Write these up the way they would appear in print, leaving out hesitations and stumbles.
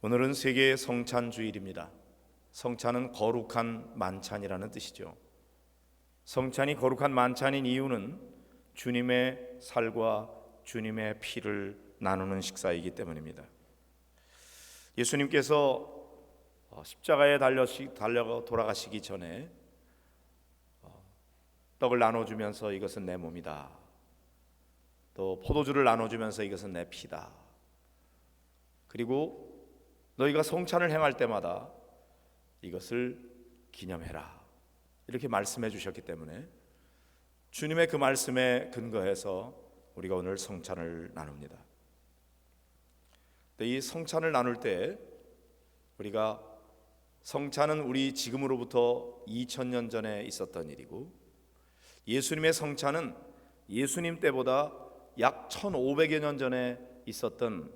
오늘은 세계 성찬 주일입니다. 성찬은 거룩한 만찬이라는 뜻이죠. 성찬이 거룩한 만찬인 이유는 주님의 살과 주님의 피를 나누는 식사이기 때문입니다. 예수님께서 십자가에 달려 돌아가시기 전에 떡을 나눠주면서 이것은 내 몸이다, 또 포도주를 나눠주면서 이것은 내 피다, 그리고 너희가 성찬을 행할 때마다 이것을 기념해라, 이렇게 말씀해 주셨기 때문에 주님의 그 말씀에 근거해서 우리가 오늘 성찬을 나눕니다. 이 성찬을 나눌 때 우리가 성찬은 우리 지금으로부터 2000년 전에 있었던 일이고, 예수님의 성찬은 예수님 때보다 약 1500여 년 전에 있었던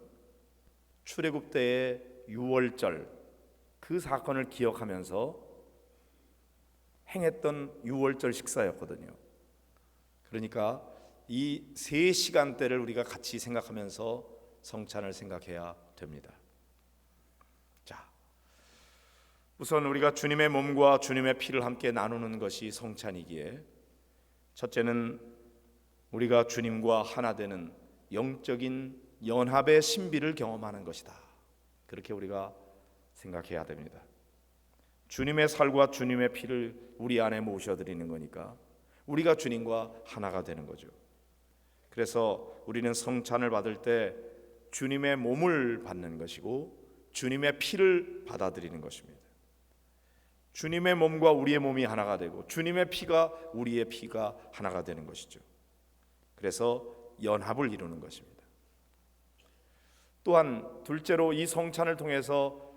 출애굽 때의 유월절, 그 사건을 기억하면서 행했던 유월절 식사였거든요. 그러니까 이 세 시간대를 우리가 같이 생각하면서 성찬을 생각해야 됩니다. 자, 우선 우리가 주님의 몸과 주님의 피를 함께 나누는 것이 성찬이기에, 첫째는 우리가 주님과 하나 되는 영적인 연합의 신비를 경험하는 것이다, 그렇게 우리가 생각해야 됩니다. 주님의 살과 주님의 피를 우리 안에 모셔드리는 거니까 우리가 주님과 하나가 되는 거죠. 그래서 우리는 성찬을 받을 때 주님의 몸을 받는 것이고 주님의 피를 받아들이는 것입니다. 주님의 몸과 우리의 몸이 하나가 되고 주님의 피가 우리의 피가 하나가 되는 것이죠. 그래서 연합을 이루는 것입니다. 또한 둘째로 이 성찬을 통해서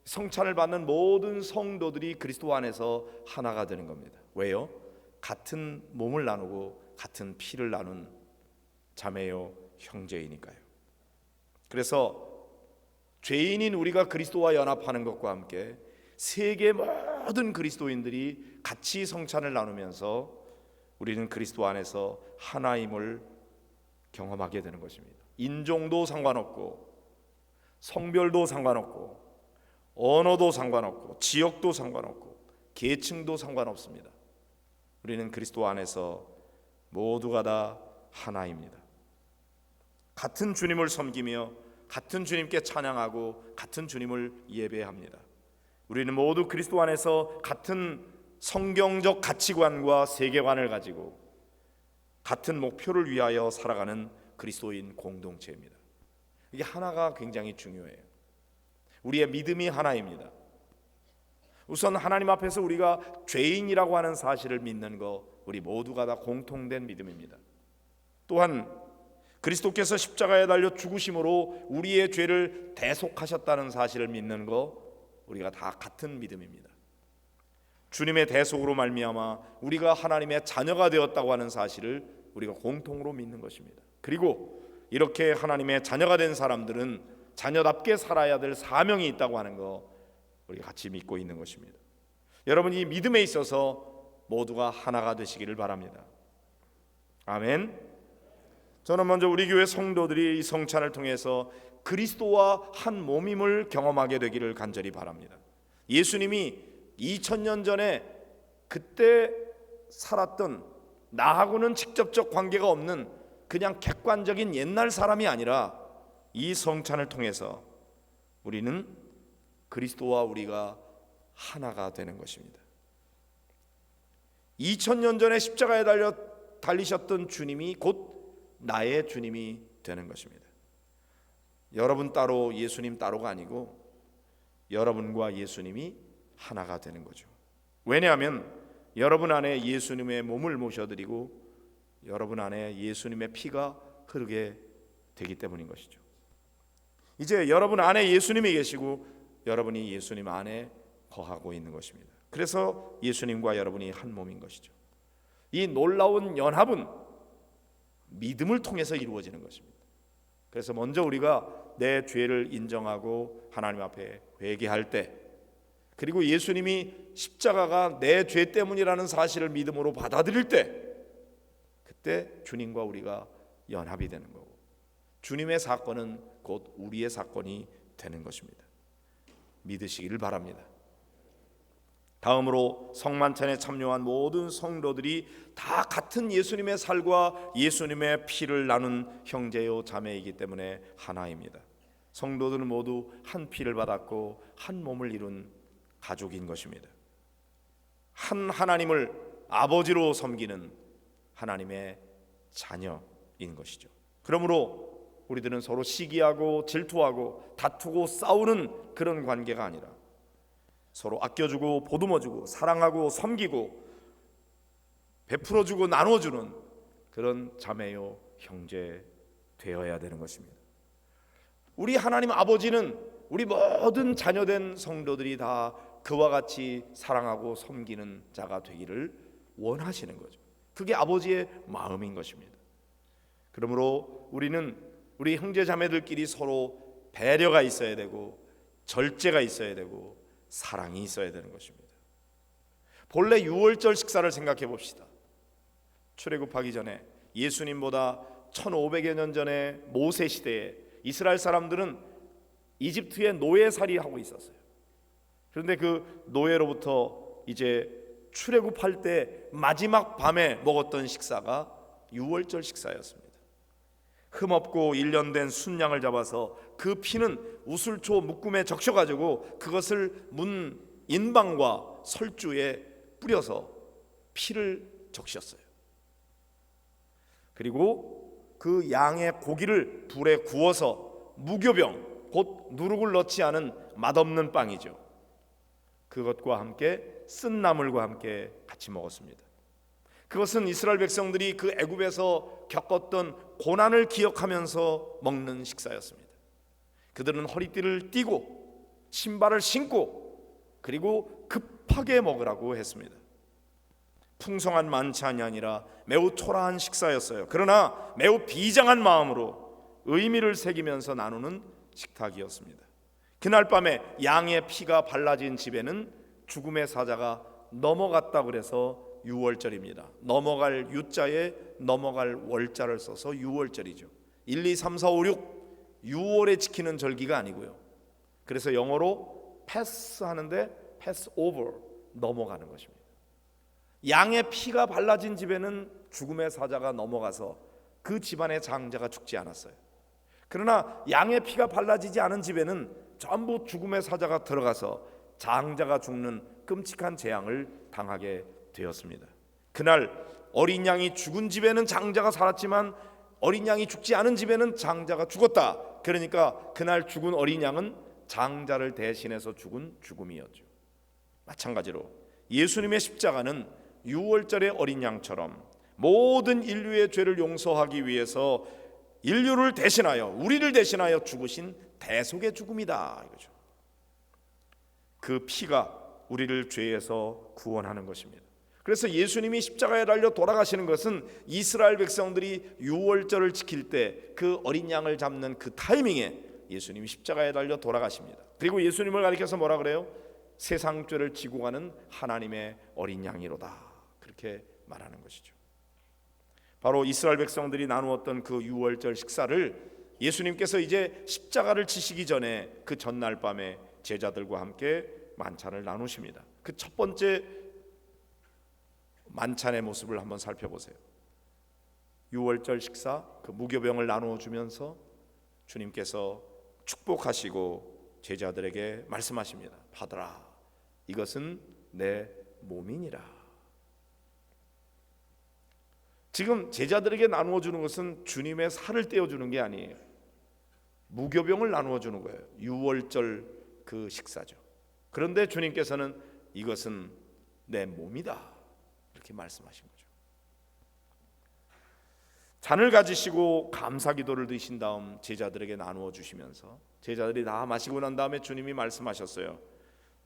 성찬을 받는 모든 성도들이 그리스도 안에서 하나가 되는 겁니다. 왜요? 같은 몸을 나누고 같은 피를 나눈 자매요 형제이니까요. 그래서 죄인인 우리가 그리스도와 연합하는 것과 함께 세계 모든 그리스도인들이 같이 성찬을 나누면서 우리는 그리스도 안에서 하나임을 경험하게 되는 것입니다. 인종도 상관없고 성별도 상관없고 언어도 상관없고 지역도 상관없고 계층도 상관없습니다. 우리는 그리스도 안에서 모두가 다 하나입니다. 같은 주님을 섬기며 같은 주님께 찬양하고 같은 주님을 예배합니다. 우리는 모두 그리스도 안에서 같은 성경적 가치관과 세계관을 가지고 같은 목표를 위하여 살아가는 그리스도인 공동체입니다. 이게 하나가 굉장히 중요해요. 우리의 믿음이 하나입니다. 우선 하나님 앞에서 우리가 죄인이라고 하는 사실을 믿는 거, 우리 모두가 다 공통된 믿음입니다. 또한 그리스도께서 십자가에 달려 죽으심으로 우리의 죄를 대속하셨다는 사실을 믿는 거, 우리가 다 같은 믿음입니다. 주님의 대속으로 말미암아 우리가 하나님의 자녀가 되었다고 하는 사실을 우리가 공통으로 믿는 것입니다. 그리고 이렇게 하나님의 자녀가 된 사람들은 자녀답게 살아야 될 사명이 있다고 하는 거, 우리가 같이 믿고 있는 것입니다. 여러분, 이 믿음에 있어서 모두가 하나가 되시기를 바랍니다. 아멘. 저는 먼저 우리 교회 성도들이 이 성찬을 통해서 그리스도와 한 몸임을 경험하게 되기를 간절히 바랍니다. 예수님이 2000년 전에 그때 살았던 나하고는 직접적 관계가 없는 그냥 객관적인 옛날 사람이 아니라 이 성찬을 통해서 우리는 그리스도와 우리가 하나가 되는 것입니다. 2000년 전에 십자가에 달리셨던 주님이 곧 나의 주님이 되는 것입니다. 여러분 따로 예수님 따로가 아니고 여러분과 예수님이 하나가 되는 거죠. 왜냐하면 여러분 안에 예수님의 몸을 모셔드리고 여러분 안에 예수님의 피가 흐르게 되기 때문인 것이죠. 이제 여러분 안에 예수님이 계시고 여러분이 예수님 안에 거하고 있는 것입니다. 그래서 예수님과 여러분이 한 몸인 것이죠. 이 놀라운 연합은 믿음을 통해서 이루어지는 것입니다. 그래서 먼저 우리가 내 죄를 인정하고 하나님 앞에 회개할 때, 그리고 예수님이 십자가가 내 죄 때문이라는 사실을 믿음으로 받아들일 때, 그때 주님과 우리가 연합이 되는 거고 주님의 사건은 곧 우리의 사건이 되는 것입니다. 믿으시기를 바랍니다. 다음으로 성만찬에 참여한 모든 성도들이 다 같은 예수님의 살과 예수님의 피를 나눈 형제요 자매이기 때문에 하나입니다. 성도들은 모두 한 피를 받았고 한 몸을 이룬 가족인 것입니다. 한 하나님을 아버지로 섬기는 하나님의 자녀인 것이죠. 그러므로 우리들은 서로 시기하고 질투하고 다투고 싸우는 그런 관계가 아니라 서로 아껴주고 보듬어주고 사랑하고 섬기고 베풀어주고 나눠주는 그런 자매요 형제 되어야 되는 것입니다. 우리 하나님 아버지는 우리 모든 자녀된 성도들이 다 그와 같이 사랑하고 섬기는 자가 되기를 원하시는 거죠. 그게 아버지의 마음인 것입니다. 그러므로 우리는 우리 형제 자매들끼리 서로 배려가 있어야 되고 절제가 있어야 되고 사랑이 있어야 되는 것입니다. 본래 유월절 식사를 생각해 봅시다. 출애굽하기 전에 예수님보다 1500여 년 전에 모세 시대에 이스라엘 사람들은 이집트에 노예살이하고 있었어요. 그런데 그 노예로부터 이제 출애굽할 때 마지막 밤에 먹었던 식사가 유월절 식사였습니다. 흠없고 1년 된 순양을 잡아서 그 피는 우슬초 묶음에 적셔가지고 그것을 문 인방과 설주에 뿌려서 피를 적셨어요. 그리고 그 양의 고기를 불에 구워서 무교병, 곧 누룩을 넣지 않은 맛없는 빵이죠. 그것과 함께 쓴 나물과 함께 같이 먹었습니다. 그것은 이스라엘 백성들이 그 애굽에서 겪었던 고난을 기억하면서 먹는 식사였습니다. 그들은 허리띠를 띠고 신발을 신고 그리고 급하게 먹으라고 했습니다. 풍성한 만찬이 아니라 매우 초라한 식사였어요. 그러나 매우 비장한 마음으로 의미를 새기면서 나누는 식탁이었습니다. 그날 밤에 양의 피가 발라진 집에는 죽음의 사자가 넘어갔다 그래서 유월절입니다. 넘어갈 유자에 넘어갈 월자를 써서 유월절이죠. 1, 2, 3, 4, 5, 6 6월에 지키는 절기가 아니고요. 그래서 영어로 패스하는데 패스 오버, 넘어가는 것입니다. 양의 피가 발라진 집에는 죽음의 사자가 넘어가서 그 집안의 장자가 죽지 않았어요. 그러나 양의 피가 발라지지 않은 집에는 전부 죽음의 사자가 들어가서 장자가 죽는 끔찍한 재앙을 당하게 되었습니다. 그날 어린 양이 죽은 집에는 장자가 살았지만 어린 양이 죽지 않은 집에는 장자가 죽었다. 그러니까 그날 죽은 어린 양은 장자를 대신해서 죽은 죽음이었죠. 마찬가지로 예수님의 십자가는 유월절의 어린 양처럼 모든 인류의 죄를 용서하기 위해서 인류를 대신하여 우리를 대신하여 죽으신 대속의 죽음이다 이거죠. 그 피가 우리를 죄에서 구원하는 것입니다. 그래서 예수님이 십자가에 달려 돌아가시는 것은 이스라엘 백성들이 유월절을 지킬 때 그 어린 양을 잡는 그 타이밍에 예수님이 십자가에 달려 돌아가십니다. 그리고 예수님을 가리켜서 뭐라 그래요? 세상 죄를 지고 가는 하나님의 어린 양이로다, 그렇게 말하는 것이죠. 바로 이스라엘 백성들이 나누었던 그 유월절 식사를 예수님께서 이제 십자가를 지시기 전에 그 전날 밤에 제자들과 함께 만찬을 나누십니다. 그 첫 번째 만찬의 모습을 한번 살펴보세요. 유월절 식사, 그 무교병을 나누어 주면서 주님께서 축복하시고 제자들에게 말씀하십니다. 받으라, 이것은 내 몸이니라. 지금 제자들에게 나누어 주는 것은 주님의 살을 떼어 주는 게 아니에요. 무교병을 나누어 주는 거예요. 유월절 그 식사죠. 그런데 주님께서는 이것은 내 몸이다, 이렇게 말씀하신 거죠. 잔을 가지시고 감사기도를 드신 다음 제자들에게 나누어 주시면서 제자들이 다 마시고 난 다음에 주님이 말씀하셨어요.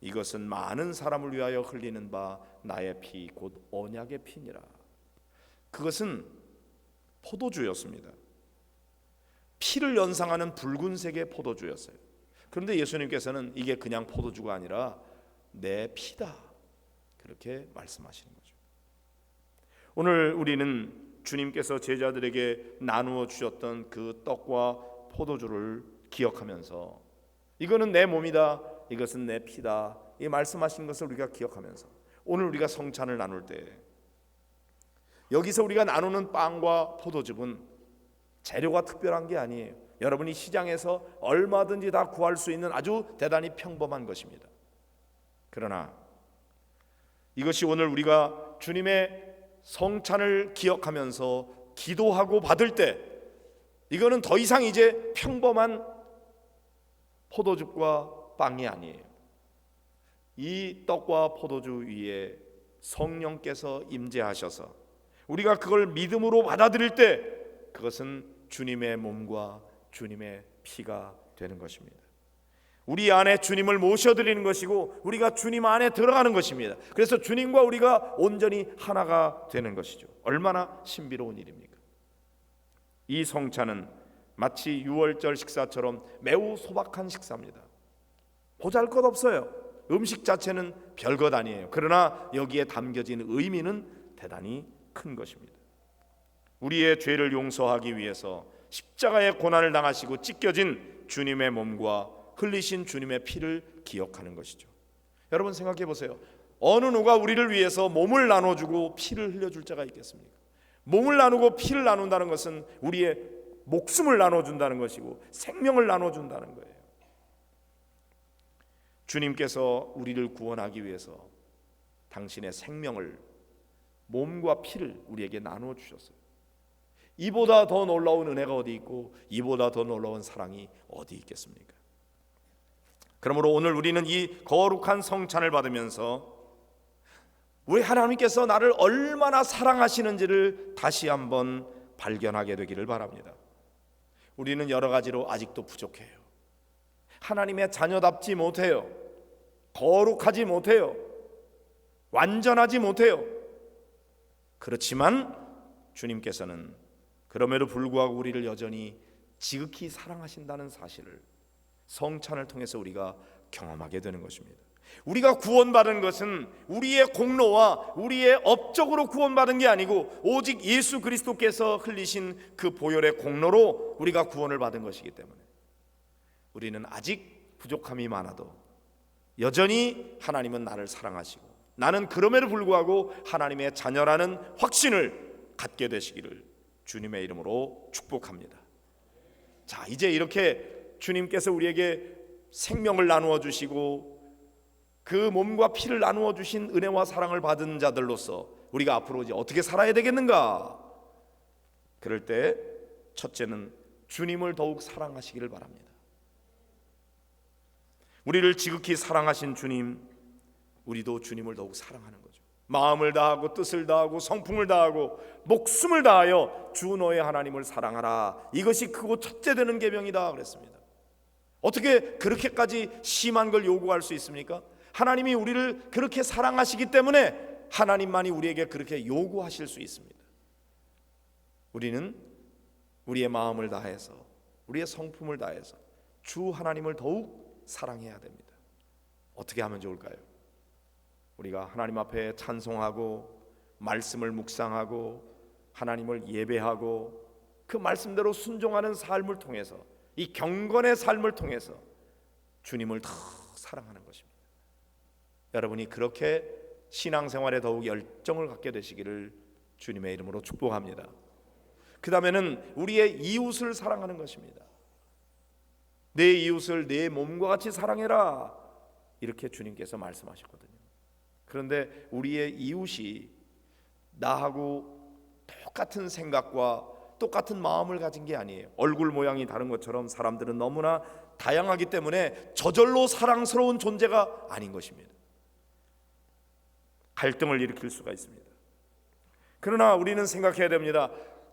이것은 많은 사람을 위하여 흘리는 바 나의 피, 곧 언약의 피니라. 그것은 포도주였습니다. 피를 연상하는 붉은색의 포도주였어요. 그런데 예수님께서는 이게 그냥 포도주가 아니라 내 피다, 그렇게 말씀하시는 거죠. 오늘 우리는 주님께서 제자들에게 나누어 주셨던 그 떡과 포도주를 기억하면서 이거는 내 몸이다, 이것은 내 피다, 이 말씀하신 것을 우리가 기억하면서 오늘 우리가 성찬을 나눌 때 여기서 우리가 나누는 빵과 포도즙은 재료가 특별한 게 아니에요. 여러분이 시장에서 얼마든지 다 구할 수 있는 아주 대단히 평범한 것입니다. 그러나 이것이 오늘 우리가 주님의 성찬을 기억하면서 기도하고 받을 때 이거는 더 이상 이제 평범한 포도즙과 빵이 아니에요. 이 떡과 포도주 위에 성령께서 임재하셔서 우리가 그걸 믿음으로 받아들일 때 그것은 주님의 몸과 주님의 피가 되는 것입니다. 우리 안에 주님을 모셔드리는 것이고 우리가 주님 안에 들어가는 것입니다. 그래서 주님과 우리가 온전히 하나가 되는 것이죠. 얼마나 신비로운 일입니까? 이 성찬은 마치 유월절 식사처럼 매우 소박한 식사입니다. 보잘것없어요. 음식 자체는 별것 아니에요. 그러나 여기에 담겨진 의미는 대단히 큰 것입니다. 우리의 죄를 용서하기 위해서 십자가의 고난을 당하시고 찢겨진 주님의 몸과 흘리신 주님의 피를 기억하는 것이죠. 여러분 생각해 보세요. 어느 누가 우리를 위해서 몸을 나눠주고 피를 흘려줄 자가 있겠습니까? 몸을 나누고 피를 나눈다는 것은 우리의 목숨을 나눠준다는 것이고 생명을 나눠준다는 거예요. 주님께서 우리를 구원하기 위해서 당신의 생명을, 몸과 피를 우리에게 나누어 주셨어요. 이보다 더 놀라운 은혜가 어디 있고 이보다 더 놀라운 사랑이 어디 있겠습니까? 그러므로 오늘 우리는 이 거룩한 성찬을 받으면서 우리 하나님께서 나를 얼마나 사랑하시는지를 다시 한번 발견하게 되기를 바랍니다. 우리는 여러 가지로 아직도 부족해요. 하나님의 자녀답지 못해요. 거룩하지 못해요. 완전하지 못해요. 그렇지만 주님께서는 그럼에도 불구하고 우리를 여전히 지극히 사랑하신다는 사실을 성찬을 통해서 우리가 경험하게 되는 것입니다. 우리가 구원받은 것은 우리의 공로와 우리의 업적으로 구원받은 게 아니고 오직 예수 그리스도께서 흘리신 그 보혈의 공로로 우리가 구원을 받은 것이기 때문에 우리는 아직 부족함이 많아도 여전히 하나님은 나를 사랑하시고 나는 그럼에도 불구하고 하나님의 자녀라는 확신을 갖게 되시기를 주님의 이름으로 축복합니다. 자, 이제 이렇게 주님께서 우리에게 생명을 나누어 주시고 그 몸과 피를 나누어 주신 은혜와 사랑을 받은 자들로서 우리가 앞으로 이제 어떻게 살아야 되겠는가? 그럴 때 첫째는 주님을 더욱 사랑하시기를 바랍니다. 우리를 지극히 사랑하신 주님, 우리도 주님을 더욱 사랑하는 거죠. 마음을 다하고 뜻을 다하고 성품을 다하고 목숨을 다하여 주 너의 하나님을 사랑하라. 이것이 크고 첫째 되는 계명이다 그랬습니다. 어떻게 그렇게까지 심한 걸 요구할 수 있습니까? 하나님이 우리를 그렇게 사랑하시기 때문에 하나님만이 우리에게 그렇게 요구하실 수 있습니다. 우리는 우리의 마음을 다해서 우리의 성품을 다해서 주 하나님을 더욱 사랑해야 됩니다. 어떻게 하면 좋을까요? 우리가 하나님 앞에 찬송하고 말씀을 묵상하고 하나님을 예배하고 그 말씀대로 순종하는 삶을 통해서 이 경건의 삶을 통해서 주님을 더 사랑하는 것입니다. 여러분이 그렇게 신앙생활에 더욱 열정을 갖게 되시기를 주님의 이름으로 축복합니다. 그 다음에는 우리의 이웃을 사랑하는 것입니다. 내 이웃을 내 몸과 같이 사랑해라 이렇게 주님께서 말씀하셨거든요. 그런데 우리의 이웃이 나하고 똑같은 생각과 똑같은 마음을 가진 게 아니에요. 얼굴 모양이 다른 것처럼 사람들은 너무나 다양하기 때문에 저절로 사랑스러운 존재가 아닌 것입니다. 갈등을 일으킬 수가 있습니다. 그러나 우리는 생각해야 됩니다.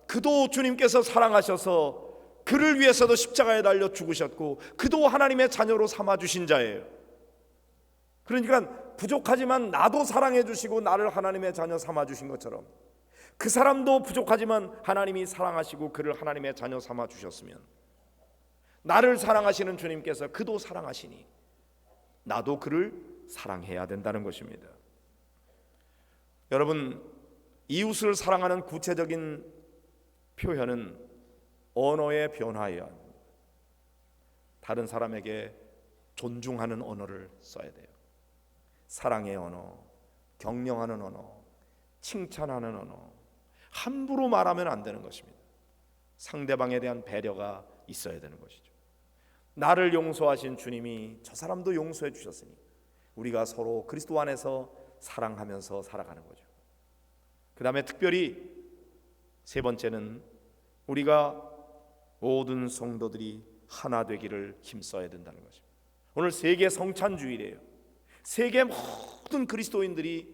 그도 주님께서 사랑하셔서 그를 위해서도 십자가에 달려 죽으셨고 그도 하나님의 자녀로 삼아주신 자예요. 그러니까 부족하지만 나도 사랑해 주시고 나를 하나님의 자녀 삼아주신 것처럼 그 사람도 부족하지만 하나님이 사랑하시고 그를 하나님의 자녀 삼아주셨으면 나를 사랑하시는 주님께서 그도 사랑하시니 나도 그를 사랑해야 된다는 것입니다. 여러분, 이웃을 사랑하는 구체적인 표현은 언어의 변화예요. 다른 사람에게 존중하는 언어를 써야 돼요. 사랑의 언어, 격려하는 언어, 칭찬하는 언어, 함부로 말하면 안 되는 것입니다. 상대방에 대한 배려가 있어야 되는 것이죠. 나를 용서하신 주님이 저 사람도 용서해 주셨으니 우리가 서로 그리스도 안에서 사랑하면서 살아가는 거죠. 그 다음에 특별히 세 번째는 우리가 모든 성도들이 하나 되기를 힘써야 된다는 것입니다. 오늘 세계 성찬주일이에요. 세계 모든 그리스도인들이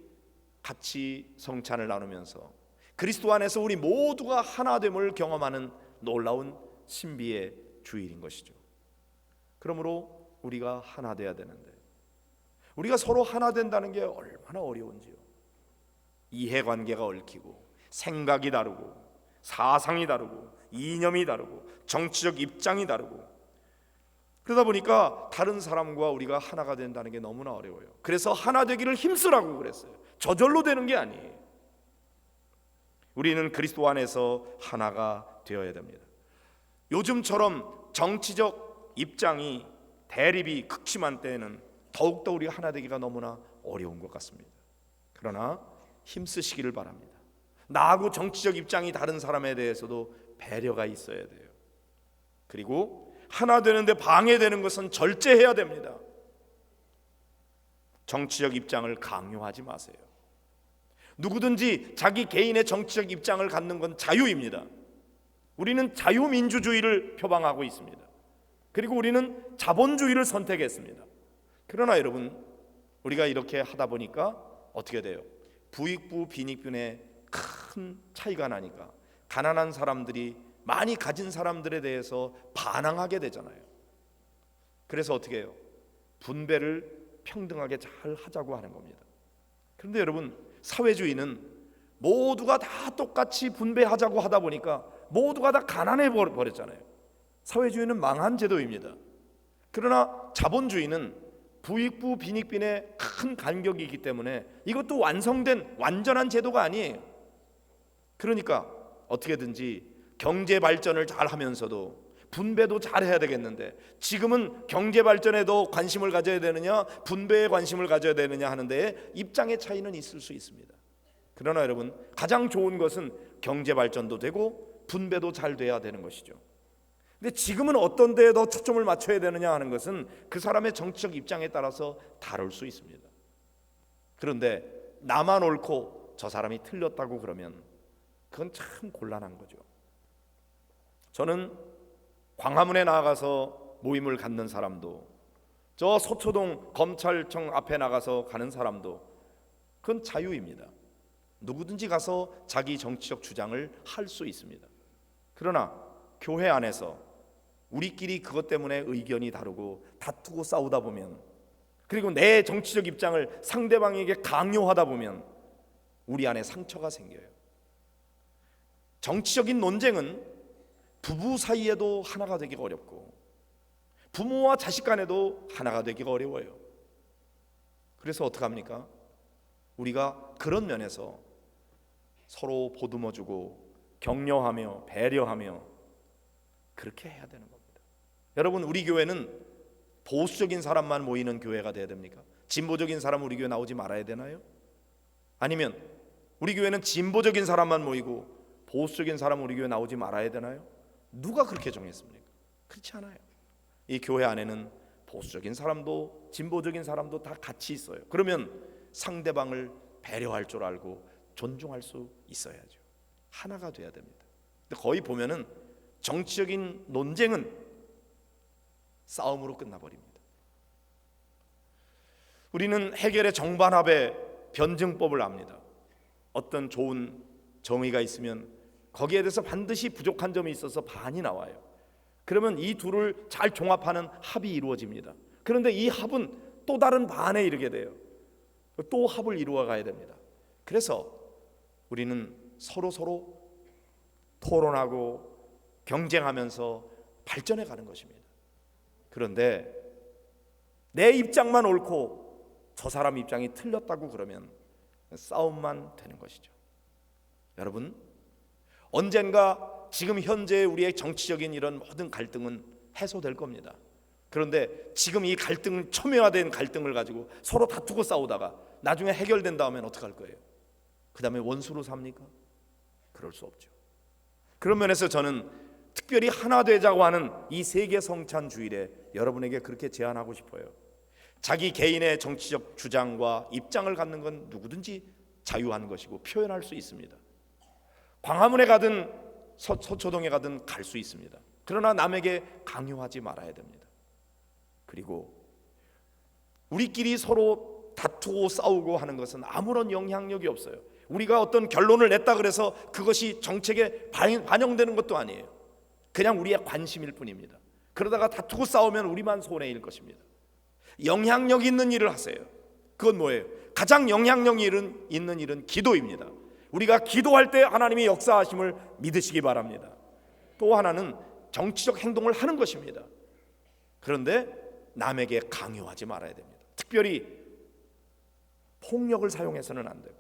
같이 성찬을 나누면서 그리스도 안에서 우리 모두가 하나됨을 경험하는 놀라운 신비의 주일인 것이죠. 그러므로 우리가 하나 돼야 되는데, 우리가 서로 하나 된다는 게 얼마나 어려운지요. 이해관계가 얽히고 생각이 다르고 사상이 다르고 이념이 다르고 정치적 입장이 다르고, 그러다 보니까 다른 사람과 우리가 하나가 된다는 게 너무나 어려워요. 그래서 하나 되기를 힘쓰라고 그랬어요. 저절로 되는 게 아니에요. 우리는 그리스도 안에서 하나가 되어야 됩니다. 요즘처럼 정치적 입장이 대립이 극심한 때에는 더욱더 우리가 하나 되기가 너무나 어려운 것 같습니다. 그러나 힘쓰시기를 바랍니다. 나하고 정치적 입장이 다른 사람에 대해서도 배려가 있어야 돼요. 그리고 하나 되는데 방해되는 것은 절제해야 됩니다. 정치적 입장을 강요하지 마세요. 누구든지 자기 개인의 정치적 입장을 갖는 건 자유입니다. 우리는 자유민주주의를 표방하고 있습니다. 그리고 우리는 자본주의를 선택했습니다. 그러나 여러분, 우리가 이렇게 하다 보니까 어떻게 돼요? 부익부 빈익빈의 큰 차이가 나니까 가난한 사람들이 많이 가진 사람들에 대해서 반항하게 되잖아요. 그래서 어떻게 해요? 분배를 평등하게 잘 하자고 하는 겁니다. 그런데 여러분, 사회주의는 모두가 다 똑같이 분배하자고 하다 보니까 모두가 다 가난해 버렸잖아요. 사회주의는 망한 제도입니다. 그러나 자본주의는 부익부 빈익빈의 큰 간격이 있기 때문에 이것도 완성된 완전한 제도가 아니에요. 그러니까 어떻게든지 경제 발전을 잘 하면서도 분배도 잘 해야 되겠는데, 지금은 경제 발전에도 관심을 가져야 되느냐 분배에 관심을 가져야 되느냐 하는데 입장의 차이는 있을 수 있습니다. 그러나 여러분, 가장 좋은 것은 경제 발전도 되고 분배도 잘 돼야 되는 것이죠. 근데 지금은 어떤 데에 더 초점을 맞춰야 되느냐 하는 것은 그 사람의 정치적 입장에 따라서 다를 수 있습니다. 그런데 나만 옳고 저 사람이 틀렸다고 그러면 그건 참 곤란한 거죠. 저는 광화문에 나가서 모임을 갖는 사람도, 저 서초동 검찰청 앞에 나가서 가는 사람도 그건 자유입니다. 누구든지 가서 자기 정치적 주장을 할 수 있습니다. 그러나 교회 안에서 우리끼리 그것 때문에 의견이 다르고 다투고 싸우다 보면, 그리고 내 정치적 입장을 상대방에게 강요하다 보면 우리 안에 상처가 생겨요. 정치적인 논쟁은 부부 사이에도 하나가 되기가 어렵고 부모와 자식 간에도 하나가 되기가 어려워요. 그래서 어떡합니까? 우리가 그런 면에서 서로 보듬어주고 격려하며 배려하며 그렇게 해야 되는 겁니다. 여러분, 우리 교회는 보수적인 사람만 모이는 교회가 돼야 됩니까? 진보적인 사람 우리 교회 나오지 말아야 되나요? 아니면 우리 교회는 진보적인 사람만 모이고 보수적인 사람 우리 교회 나오지 말아야 되나요? 누가 그렇게 정했습니까? 그렇지 않아요. 이 교회 안에는 보수적인 사람도 진보적인 사람도 다 같이 있어요. 그러면 상대방을 배려할 줄 알고 존중할 수 있어야죠. 하나가 돼야 됩니다. 근데 거의 보면은 정치적인 논쟁은 싸움으로 끝나버립니다. 우리는 해결의 정반합의 변증법을 압니다. 어떤 좋은 정의가 있으면 거기에 대해서 반드시 부족한 점이 있어서 반이 나와요. 그러면 이 둘을 잘 종합하는 합이 이루어집니다. 그런데 이 합은 또 다른 반에 이르게 돼요. 또 합을 이루어 가야 됩니다. 그래서 우리는 서로 토론하고 경쟁하면서 발전해 가는 것입니다. 그런데 내 입장만 옳고 저 사람 입장이 틀렸다고 그러면 싸움만 되는 것이죠. 여러분, 언젠가 지금 현재 우리의 정치적인 이런 모든 갈등은 해소될 겁니다. 그런데 지금 이 갈등, 첨예화된 갈등을 가지고 서로 다투고 싸우다가 나중에 해결된 다음엔 어떻게 할 거예요? 그 다음에 원수로 삽니까? 그럴 수 없죠. 그런 면에서 저는 특별히 하나 되자고 하는 이 세계 성찬 주일에 여러분에게 그렇게 제안하고 싶어요. 자기 개인의 정치적 주장과 입장을 갖는 건 누구든지 자유한 것이고 표현할 수 있습니다. 광화문에 가든 서초동에 가든 갈 수 있습니다. 그러나 남에게 강요하지 말아야 됩니다. 그리고 우리끼리 서로 다투고 싸우고 하는 것은 아무런 영향력이 없어요. 우리가 어떤 결론을 냈다 그래서 그것이 정책에 반영되는 것도 아니에요. 그냥 우리의 관심일 뿐입니다. 그러다가 다투고 싸우면 우리만 손해일 것입니다. 영향력 있는 일을 하세요. 그건 뭐예요? 가장 영향력 있는 일은 기도입니다. 우리가 기도할 때 하나님의 역사하심을 믿으시기 바랍니다. 또 하나는 정치적 행동을 하는 것입니다. 그런데 남에게 강요하지 말아야 됩니다. 특별히 폭력을 사용해서는 안 되고,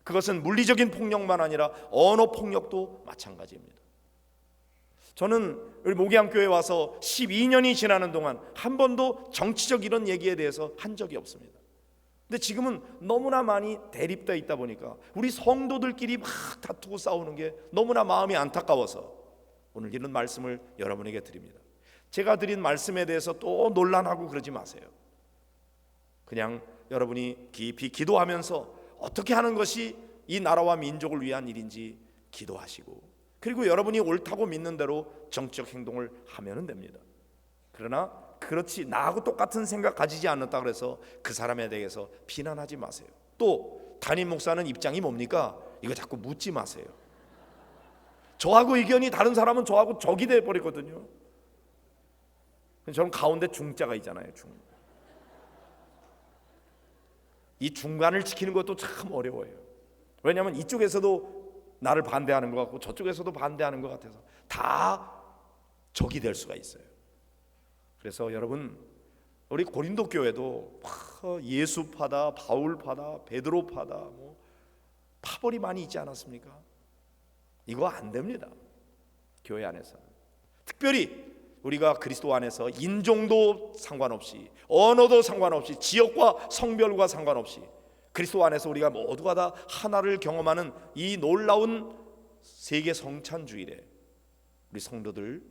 그것은 물리적인 폭력만 아니라 언어 폭력도 마찬가지입니다. 저는 우리 목양교회에 와서 12년이 지나는 동안 한 번도 정치적 이런 얘기에 대해서 한 적이 없습니다. 근데 지금은 너무나 많이 대립되어 있다 보니까 우리 성도들끼리 막 다투고 싸우는 게 너무나 마음이 안타까워서 오늘 이런 말씀을 여러분에게 드립니다. 제가 드린 말씀에 대해서 또 논란하고 그러지 마세요. 그냥 여러분이 깊이 기도하면서 어떻게 하는 것이 이 나라와 민족을 위한 일인지 기도하시고, 그리고 여러분이 옳다고 믿는 대로 정치적 행동을 하면 됩니다. 그러나 그렇지 나하고 똑같은 생각 가지지 않았다 그래서 그 사람에 대해서 비난하지 마세요. 또 담임 목사는 입장이 뭡니까? 이거 자꾸 묻지 마세요. 저하고 의견이 다른 사람은 저하고 적이 돼버리거든요. 저는 가운데 중자가 있잖아요. 이 중간을 지키는 것도 참 어려워요. 왜냐하면 이쪽에서도 나를 반대하는 것 같고 저쪽에서도 반대하는 것 같아서 다 적이 될 수가 있어요. 그래서 여러분, 우리 고린도 교회도 예수파다, 바울파다, 베드로파다, 파벌이 많이 있지 않았습니까? 이거 안 됩니다. 교회 안에서는 특별히 우리가 그리스도 안에서 인종도 상관없이, 언어도 상관없이, 지역과 성별과 상관없이 그리스도 안에서 우리가 모두가 다 하나를 경험하는 이 놀라운 세계 성찬 주일에 우리 성도들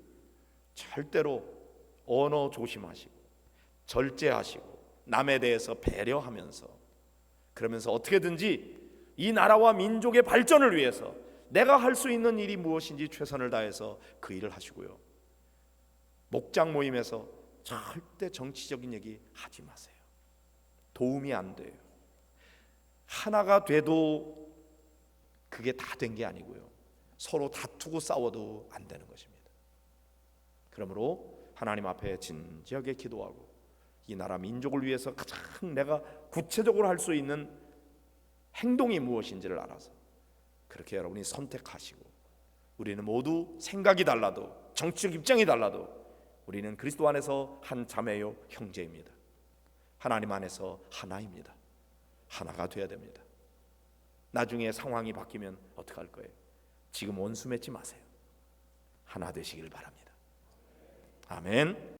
절대로 언어 조심하시고 절제하시고 남에 대해서 배려하면서, 그러면서 어떻게든지 이 나라와 민족의 발전을 위해서 내가 할 수 있는 일이 무엇인지 최선을 다해서 그 일을 하시고요. 목장 모임에서 절대 정치적인 얘기 하지 마세요. 도움이 안 돼요. 하나가 돼도 그게 다 된 게 아니고요. 서로 다투고 싸워도 안 되는 것입니다. 그러므로 하나님 앞에 진지하게 기도하고 이 나라 민족을 위해서 가장 내가 구체적으로 할 수 있는 행동이 무엇인지를 알아서 그렇게 여러분이 선택하시고, 우리는 모두 생각이 달라도 정치적 입장이 달라도 우리는 그리스도 안에서 한 자매요 형제입니다. 하나님 안에서 하나입니다. 하나가 돼야 됩니다. 나중에 상황이 바뀌면 어떻게 할 거예요? 지금 원수 맺지 마세요. 하나 되시길 바랍니다. 아멘.